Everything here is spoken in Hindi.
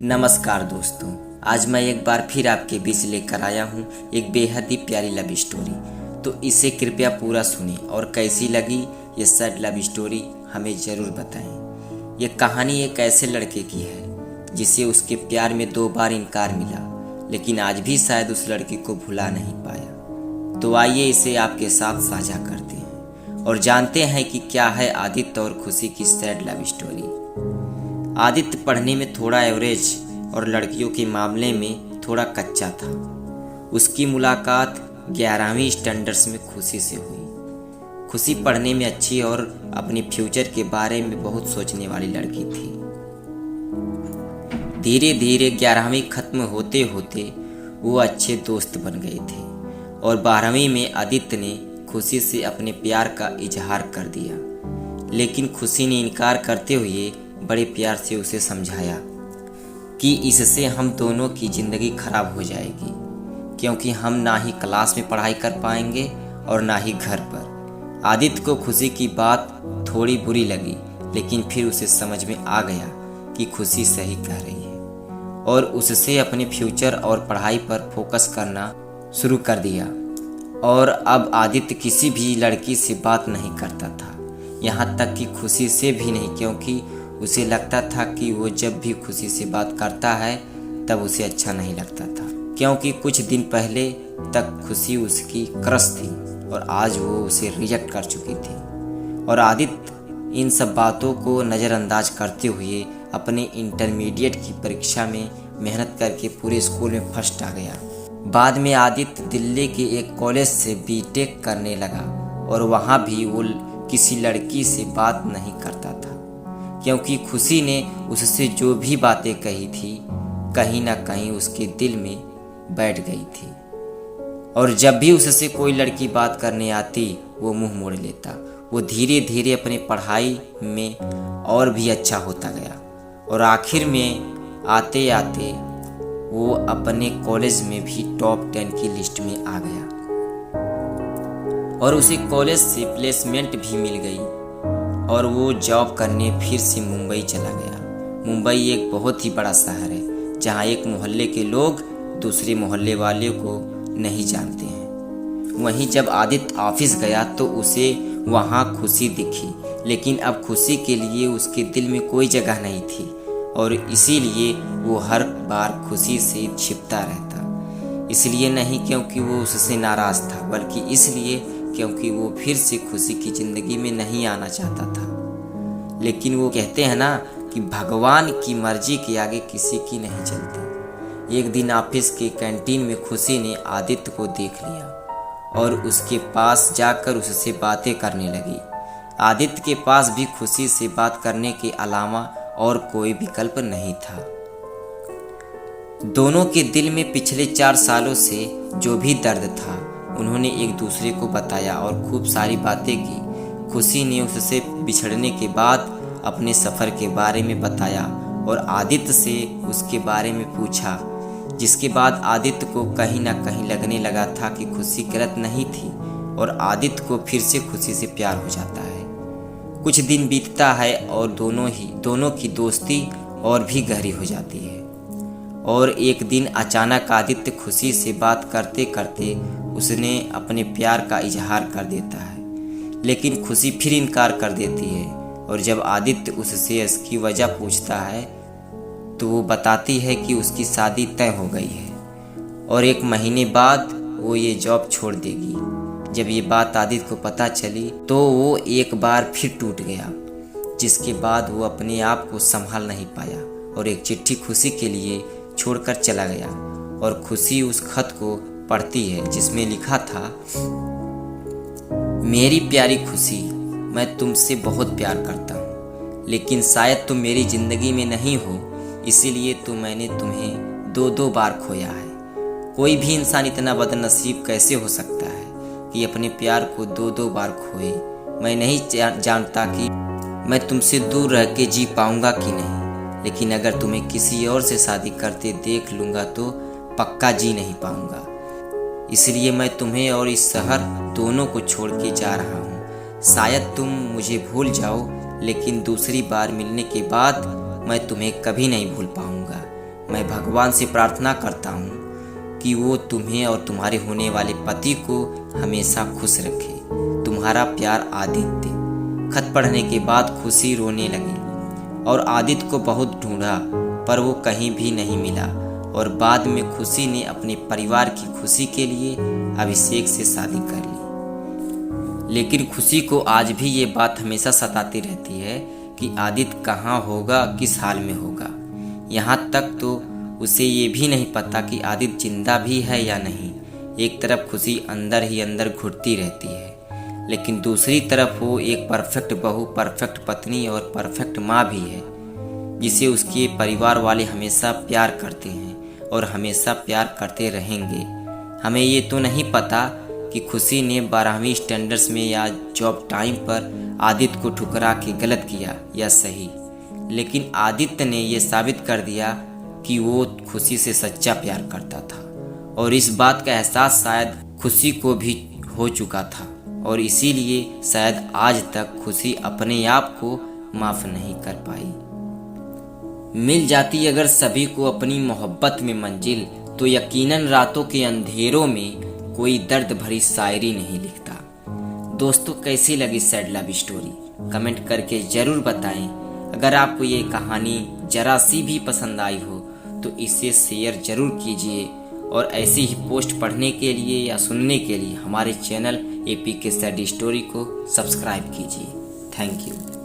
नमस्कार दोस्तों। आज मैं एक बार फिर आपके बीच लेकर आया हूँ एक बेहद ही प्यारी लव स्टोरी। तो इसे कृपया पूरा सुनें और कैसी लगी ये सैड लव स्टोरी हमें ज़रूर बताएं। ये कहानी एक ऐसे लड़के की है जिसे उसके प्यार में 2 बार इनकार मिला, लेकिन आज भी शायद उस लड़की को भुला नहीं पाया। तो आइए इसे आपके साथ साझा करते हैं और जानते हैं कि क्या है आदित्य और खुशी की सैड लव स्टोरी। आदित्य पढ़ने में थोड़ा एवरेज और लड़कियों के मामले में थोड़ा कच्चा था। उसकी मुलाकात 11वीं स्टैंडर्ड्स में खुशी से हुई। खुशी पढ़ने में अच्छी और अपने फ्यूचर के बारे में बहुत सोचने वाली लड़की थी। धीरे धीरे 11वीं खत्म होते होते वो अच्छे दोस्त बन गए थे और 12वीं में आदित्य ने खुशी से अपने प्यार का इजहार कर दिया, लेकिन खुशी ने इनकार करते हुए बड़े प्यार से उसे समझाया कि इससे हम दोनों की ज़िंदगी खराब हो जाएगी, क्योंकि हम ना ही क्लास में पढ़ाई कर पाएंगे और ना ही घर पर। आदित्य को खुशी की बात थोड़ी बुरी लगी, लेकिन फिर उसे समझ में आ गया कि खुशी सही कह रही है और उससे अपने फ्यूचर और पढ़ाई पर फोकस करना शुरू कर दिया। और अब आदित्य किसी भी लड़की से बात नहीं करता था, यहाँ तक कि खुशी से भी नहीं, क्योंकि उसे लगता था कि वो जब भी खुशी से बात करता है तब उसे अच्छा नहीं लगता था, क्योंकि कुछ दिन पहले तक खुशी उसकी क्रश थी और आज वो उसे रिजेक्ट कर चुकी थी। और आदित्य इन सब बातों को नज़रअंदाज करते हुए अपने इंटरमीडिएट की परीक्षा में मेहनत करके पूरे स्कूल में फर्स्ट आ गया। बाद में आदित्य दिल्ली के एक कॉलेज से बीटेक करने लगा और वहाँ भी वो किसी लड़की से बात नहीं करता था, क्योंकि खुशी ने उससे जो भी बातें कही थी कहीं ना कहीं उसके दिल में बैठ गई थी। और जब भी उससे कोई लड़की बात करने आती वो मुंह मोड़ लेता। वो धीरे धीरे अपने पढ़ाई में और भी अच्छा होता गया और आखिर में आते आते वो अपने कॉलेज में भी टॉप 10 की लिस्ट में आ गया और उसे कॉलेज से प्लेसमेंट भी मिल गई और वो जॉब करने फिर से मुंबई चला गया। मुंबई एक बहुत ही बड़ा शहर है जहाँ एक मोहल्ले के लोग दूसरे मोहल्ले वाले को नहीं जानते हैं। वहीं जब आदित्य ऑफिस गया तो उसे वहाँ खुशी दिखी, लेकिन अब खुशी के लिए उसके दिल में कोई जगह नहीं थी और इसीलिए वो हर बार खुशी से छिपता रहता। इसलिए नहीं क्योंकि वो उससे नाराज़ था, बल्कि इसलिए क्योंकि वो फिर से खुशी की ज़िंदगी में नहीं आना चाहता था। लेकिन वो कहते हैं ना कि भगवान की मर्जी के आगे किसी की नहीं चलती। एक दिन ऑफिस के कैंटीन में खुशी ने आदित्य को देख लिया और उसके पास जाकर उससे बातें करने लगी। आदित्य के पास भी खुशी से बात करने के अलावा और कोई विकल्प नहीं था। दोनों के दिल में पिछले 4 सालों से जो भी दर्द था उन्होंने एक दूसरे को बताया और खूब सारी बातें की। खुशी ने उससे बिछड़ने के बाद अपने सफ़र के बारे में बताया और आदित्य से उसके बारे में पूछा, जिसके बाद आदित्य को कहीं ना कहीं लगने लगा था कि खुशी गलत नहीं थी और आदित्य को फिर से खुशी से प्यार हो जाता है। कुछ दिन बीतता है और दोनों की दोस्ती और भी गहरी हो जाती है। और एक दिन अचानक आदित्य खुशी से बात करते करते उसने अपने प्यार का इजहार कर देता है, लेकिन खुशी फिर इनकार कर देती है। और जब आदित्य उससे इसकी वजह पूछता है तो वो बताती है कि उसकी शादी तय हो गई है और 1 महीने बाद वो ये जॉब छोड़ देगी। जब ये बात आदित्य को पता चली तो वो एक बार फिर टूट गया, जिसके बाद वो अपने आप को संभाल नहीं पाया और एक चिट्ठी खुशी के लिए छोड़कर चला गया। और खुशी उस खत को पढ़ती है जिसमें लिखा था, मेरी प्यारी खुशी, मैं तुमसे बहुत प्यार करता हूँ, लेकिन शायद तुम मेरी ज़िंदगी में नहीं हो, इसीलिए तो मैंने तुम्हें 2 बार खोया है। कोई भी इंसान इतना बदनसीब कैसे हो सकता है कि अपने प्यार को 2 बार खोए। मैं नहीं जानता कि मैं तुमसे दूर रह के जी पाऊँगा कि नहीं, लेकिन अगर तुम्हें किसी और से शादी करते देख लूँगा तो पक्का जी नहीं पाऊँगा। इसलिए मैं तुम्हें और इस शहर दोनों को छोड़ के जा रहा हूँ। शायद तुम मुझे भूल जाओ, लेकिन दूसरी बार मिलने के बाद मैं तुम्हें कभी नहीं भूल पाऊँगा। मैं भगवान से प्रार्थना करता हूँ कि वो तुम्हें और तुम्हारे होने वाले पति को हमेशा खुश रखे। तुम्हारा प्यार आदित्य। खत पढ़ने के बाद खुशी रोने लगी और आदित्य को बहुत ढूंढा पर वो कहीं भी नहीं मिला और बाद में खुशी ने अपने परिवार की खुशी के लिए अभिषेक से शादी कर ली। लेकिन खुशी को आज भी ये बात हमेशा सताती रहती है कि आदित्य कहाँ होगा, किस हाल में होगा। यहाँ तक तो उसे ये भी नहीं पता कि आदित्य जिंदा भी है या नहीं। एक तरफ खुशी अंदर ही अंदर घुटती रहती है, लेकिन दूसरी तरफ वो एक परफेक्ट बहू, परफेक्ट पत्नी और परफेक्ट माँ भी है जिसे उसके परिवार वाले हमेशा प्यार करते हैं और हमेशा प्यार करते रहेंगे। हमें ये तो नहीं पता कि खुशी ने 12वीं स्टैंडर्ड्स में या जॉब टाइम पर आदित्य को ठुकरा के गलत किया या सही, लेकिन आदित्य ने ये साबित कर दिया कि वो खुशी से सच्चा प्यार करता था और इस बात का एहसास शायद खुशी को भी हो चुका था और इसीलिए शायद आज तक खुशी अपने आप को माफ नहीं कर पाई। मिल जाती अगर सभी को अपनी मोहब्बत में मंजिल, तो यकीनन रातों के अंधेरों में कोई दर्द भरी शायरी नहीं लिखता। दोस्तों, कैसी लगी सैड लव स्टोरी कमेंट करके ज़रूर बताएं। अगर आपको ये कहानी जरा सी भी पसंद आई हो तो इसे शेयर ज़रूर कीजिए और ऐसी ही पोस्ट पढ़ने के लिए या सुनने के लिए हमारे चैनल एपी के सैड स्टोरी को सब्सक्राइब कीजिए। Thank you.